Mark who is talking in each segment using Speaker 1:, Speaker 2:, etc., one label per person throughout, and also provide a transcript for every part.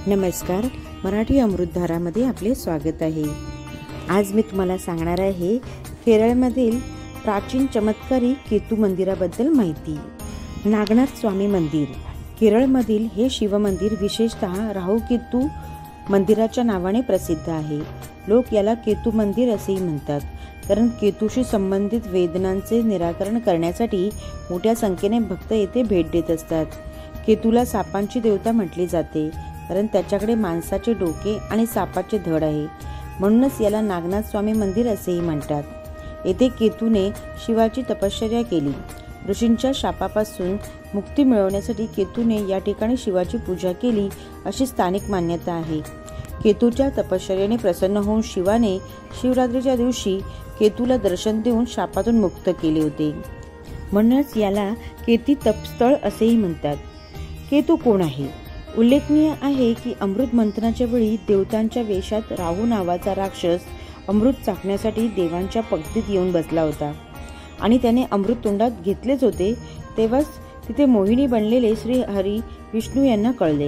Speaker 1: नमस्कार, मराठी अमृतधारामध्ये आपले स्वागत आहे। आज मी तुम्हाला सांगणार आहे केरळमधील प्राचीन चमत्कारी केतू मंदिराबद्दल माहिती। नागनाथ स्वामी मंदिर केरळमधील हे शिव मंदिर विशेषतः राहू केतू मंदिराच्या नावाने प्रसिद्ध आहे। लोक याला केतू मंदिर असेही म्हणतात, कारण केतूशी संबंधित वेदनांचे निराकरण करण्यासाठी मोठ्या संख्येने भक्त येथे भेट देत असतात। केतूला सापांची देवता म्हटले जाते, कारण त्याच्याकडे माणसाचे डोके आणि सापाचे धड आहे, म्हणूनच याला नागनाथ स्वामी मंदिर असेही म्हणतात। येथे केतूने शिवाची तपश्चर्या केली। ऋषींच्या शापापासून मुक्ती मिळवण्यासाठी केतूने या ठिकाणी शिवाची पूजा केली अशी स्थानिक मान्यता आहे। केतूच्या तपश्चर्येने प्रसन्न होऊन शिवाने शिवरात्रीच्या दिवशी केतूला दर्शन देऊन शापातून मुक्त केले होते, म्हणूनच याला केती तपस्थळ असेही म्हणतात। केतू कोण आहे? उल्लेखनीय आहे की अमृत मंथनाच्या वेळी देवतांच्या वेशात राहू नावाचा राक्षस अमृत चाखण्यासाठी देवांच्या पंक्तीत येऊन बसला होता आणि त्याने अमृत तोंडात घेतलेच होते, तेव्हाच तिथे मोहिनी बनलेले श्री हरी विष्णू यांना कळले।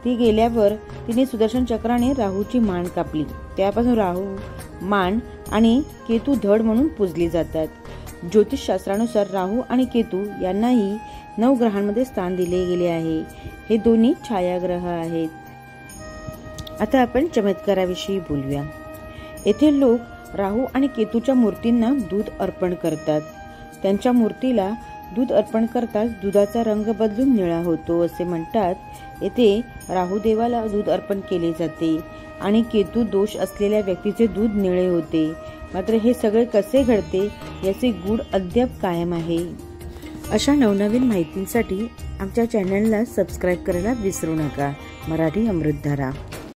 Speaker 1: ती गेल्यावर तिने सुदर्शन चक्राने राहूची मान कापली। त्यापासून राहू मान आणि केतू धड म्हणून पूजली जातात। ज्योतिषशास्त्रानुसार राहू आणि केतू यांनाही 9 ग्रहांमध्ये स्थान दिले गेले आहे। हे दोन्ही छायाग्रह आहेत। आता आपण चमत्काराविषयी बोलूया। येथे लोक राहू आणि केतूच्या मूर्तींना दूध अर्पण करतात। त्यांच्या मूर्तीला दूध अर्पण करताच दुधाचा रंग बदलून निळा होतो असे म्हणतात। येथे राहू देवाला दूध अर्पण केले जाते आणि केतू दोष असलेल्या व्यक्तीचे दूध निळे होते। मात्र हे सगळे कसे घडते याचे गूढ अद्याप कायम आहे। अशा नवनवीन माहितींसाठी आमच्या चॅनलला सबस्क्राईब करायला विसरू नका। मराठी अमृतधारा।